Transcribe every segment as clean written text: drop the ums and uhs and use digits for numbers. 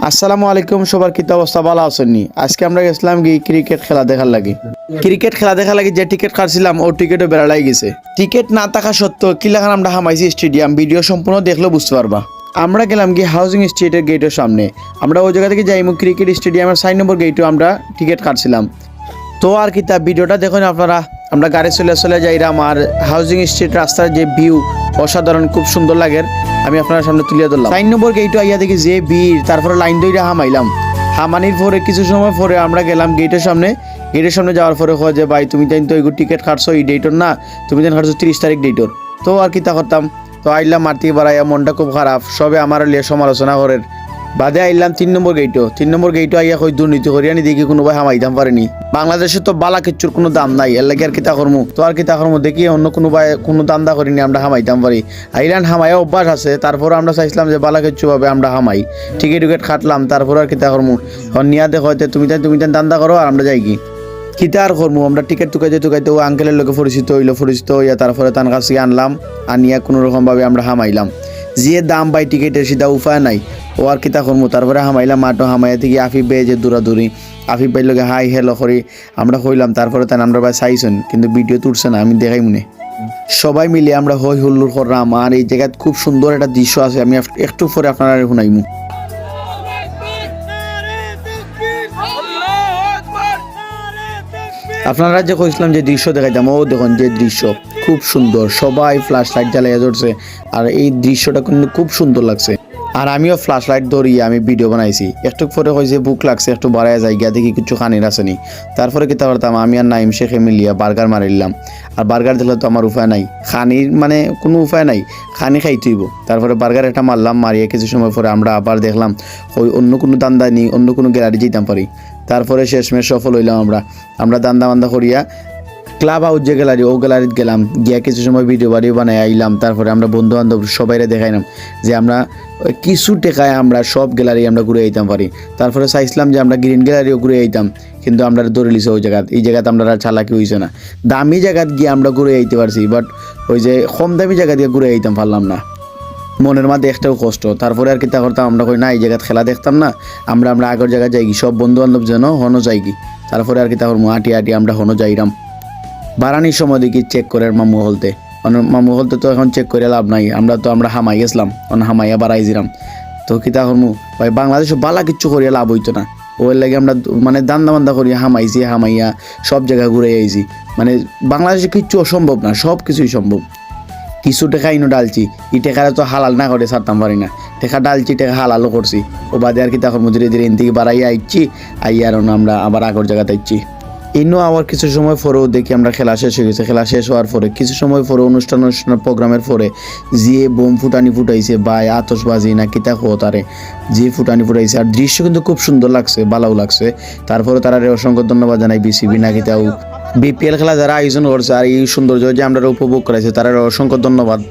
আসসালামু আলাইকুম, সবার কি অবস্থা? ভালো আছেননি? আজকে আমরা গেছিলাম কি ক্রিকেট খেলা দেখার লাগি। ক্রিকেট খেলা দেখার লাগি যে টিকিট কাটছিলাম ও টিকিটও বেড়ালাই গেছে। টিকিট না থাকা সত্ত্বেও কিলাখান আমরা হামাইছি স্টেডিয়াম। ভিডিও সম্পূর্ণ দেখলেও বুঝতে পারবা। আমরা গেলাম কি হাউজিং স্ট্রিটের গেটের সামনে। আমরা ওই জায়গা থেকে যাইমু ক্রিকেট স্টেডিয়ামের 4 নম্বর গেটেও আমরা টিকিট কাটছিলাম। তো আর কি তা ভিডিওটা দেখুন আপনারা। আমরা গাড়ি চলে যাইরাম আর হাউজিং স্ট্রিট রাস্তার যে ভিউ অসাধারণ, খুব সুন্দর লাগে। আমি আপনার সামনে তুলে ধরলাম 4 নম্বর গেটও আইয়া দেখি যে ভিড়, তারপরে লাইন ধরে হামাইলাম। হামানির পরে কিছু সময় পরে আমরা গেলাম গেটের সামনে। গেটের সামনে যাওয়ার পরে হয় যে ভাই তুমি তো এই টিকিট কাটছো এই ডেটর না, তুমি যেন কাটছো 30 তারিখ ডেটর। তো আর কি তা করতাম, তো আইলাম মারতে বাড়াইয়া, মনটা খুব খারাপ। সবে আমার লিয়ে সমালোচনা করেন। বাদে আইলাম 3 নম্বর গেটও আইয়া কই দুর্নীতি করিয়া নি দেখি কোনো ভাই হামাইতাম পারেনি। বাংলাদেশে তো বালা কিচ্ছুর কোনো দাম নাই, এর লাগে আর কিতা করমু। তো আর কিতা করমু দেখি অন্য কোনো ভাই কোনো দান্দা করিনি, আমরা হামাইতাম পারি। আইলান হামাইয়া অভ্যাস আছে। তারপর আমরা চাইছিলাম যে বালা কিচ্ছু ভাবে আমরা হামাই, টিকিট খাটলাম। তারপর আর কিতা করমু, নিয়া দেখো তুমি দান্দা করো আর আমরা যাই কি কিতা আর করমু। আমরা টিকিট টুকাইতে ও আঙ্কেলের লোকে পরিচিত হইয়া তারপরে তার কাছে আনলাম, আনিয়া কোনো রকম ভাবে আমরা হামাইলাম। যে দাম ভাই টিকিটের সিধা উপায় নাই। ও আর কিতা করমু, তারপরে হামাইলাম। মাঠো হামাইয়া থেকে আফিফ ভাই যে দৌড়াদৌড়ি, আফিফ ভাইয়ের লোকে হাই হেলো করি আমরা হইলাম। তারপরে তাই আমরা ভাই চাইছেন কিন্তু ভিডিও তুলছে না, আমি দেখাই মনে। সবাই মিলে আমরা হই হুল্লোড় করলাম। আর এই জায়গায় খুব সুন্দর একটা দৃশ্য আছে, আমি একটু পরে আপনারা শুনাইমু। আপনারা যে কইছিলাম যে দৃশ্য দেখাইতাম, ও দেখুন যে দৃশ্য খুব সুন্দর। সবাই ফ্ল্যাশ লাইট জ্বালাইয়া ধরছে আর এই দৃশ্যটা কিন্তু খুব সুন্দর লাগছে। আর আমিও ফ্ল্যাশ লাইট ধরিয়ে আমি ভিডিও বানাইছি। একটু পরে হয়েছে বুক লাগছে, একটু বাড়ায় যাই গিয়া দেখি কিছু খানির আসেনি। তারপরে কিতা করতাম, আমি আর নাইম শেখে মিলিয়া বার্গার মারিলাম। আর বার্গার দিলে তো আমার উপায় নাই, খানির মানে কোনো উপায় নাই, খানি খাইতেইব। তারপরে বার্গার একটা মারলাম, মারিয়ে কিছু সময় পরে আমরা আবার দেখলাম ওই অন্য কোনো দান্দা নিই, অন্য কোনো গ্যালারি যেতাম পারি। তারপরে শেষমেশ সফল হইলাম আমরা দান্দা করিয়া ক্লাব হাউস যে গ্যালারি, ও গ্যালারিত গেলাম। গিয়া কিছু সময় ভিডিও বানাই আইলাম। তারপরে আমরা বন্ধু বান্ধব সবাইরে দেখাইলাম যে আমরা কিছু টেকায় আমরা সব গ্যালারি আমরা ঘুরে আইতাম পারি। তারপরে চাইছিলাম যে আমরা গ্রিন গ্যালারিও ঘুরে আইতাম, কিন্তু আমরা ধরে লিছি ওই জায়গায়। এই জায়গাতে আমরা চালাকি হয়েছে না। দামি জায়গাত গিয়ে আমরা ঘুরে আইতে পারছি, বাট ওই যে কম দামি জায়গা দিয়ে ঘুরে আইতাম পারলাম না। মনের মধ্যে একটাও কষ্ট। তারপরে আর কিতা করতাম, আমরা কই না এই জায়গায় খেলা দেখতাম না, আমরা আগের জায়গায় যাই কি, সব বন্ধু বান্ধব যেন হনো যাই কি। তারপরে আর কিতা করবো, আটি আমরা হনো যাইরাম। বারানির সময় দেখি চেক করে মামু হলতে তো এখন চেক করে লাভ নাই। আমরা হামাই গেছিলাম, হামাইয়া বাড়াইছিলাম। তো কিতা করমু ভাই, বাংলাদেশে বালা কিচ্ছু করিয়া লাভ হইতো না। ওই লাগে আমরা মানে দান্দা করিয়া হামাইয়া সব জায়গা ঘুরে আইছি। মানে বাংলাদেশে কিচ্ছু অসম্ভব না, সব কিছুই সম্ভব। কিছু টেকা ইনো ডালছি, ই টেকারে তো হালাল না করে ছাড়তাম পারি না। টেকা ডালছি, টেকা হালালও করছি। ও বাদে আর কিতা করমু, ধীরে এন থেকে বাড়াইয়া আইছি, আইয়ার আমরা আবার আগর জায়গাতে আইছি। ইনো আবার কিছু সময় পরেও দেখি আমরা খেলা শেষ হয়ে গেছে। খেলা শেষ হওয়ার পরে কিছু সময় পরে অনুষ্ঠান প্রোগ্রামের পরে যে বোম ফুটাইছে বা আতশবাজি না কিতা তারে যে ফুটাইছে। আর দৃশ্য কিন্তু খুব সুন্দর লাগছে, ভালোও লাগছে। তারপরে তারা অসংখ্য ধন্যবাদ জানাই বিসিবি না কিতাও বিপিএল খেলা যারা আয়োজন করছে আর এই সৌন্দর্য যে আমরা উপভোগ করেছে, তারা অসংখ্য ধন্যবাদ।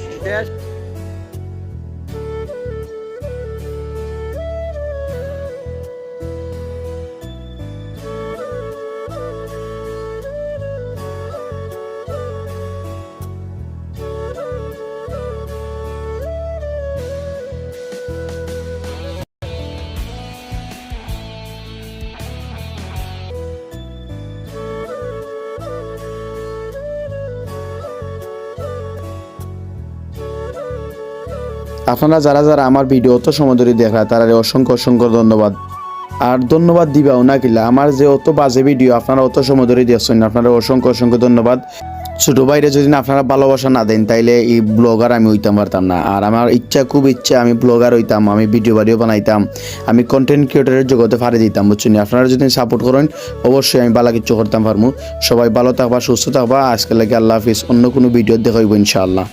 আপনারা যারা আমার ভিডিও অত সময় ধরে দেখা, তারা অসংখ্য ধন্যবাদ। আর ধন্যবাদ দিবাও না কিলা, আমার যে অত বাজে ভিডিও আপনারা অত সময় ধরে দেখছেন, আপনারা অসংখ্য ধন্যবাদ। ছোটো ভাইরে যদি আপনারা ভালোবাসা না দেন তাইলে এই ব্লগার আমি হইতাম পারতাম না। আর আমার খুব ইচ্ছা আমি ব্লগার হইতাম, আমি ভিডিও বানাইতাম, আমি কন্টেন্ট ক্রিয়েটরের জগতে ফাড়ে দিতাম, বুঝছেন। আপনারা যদি সাপোর্ট করেন অবশ্যই আমি ভালো কিছু করতাম পারবো। সবাই ভালো থাকবা, সুস্থ থাকবা। আজকে লাগে আল্লাহ হাফিজ। অন্য কোনো ভিডিও দেখাইব ইনশাআল্লাহ।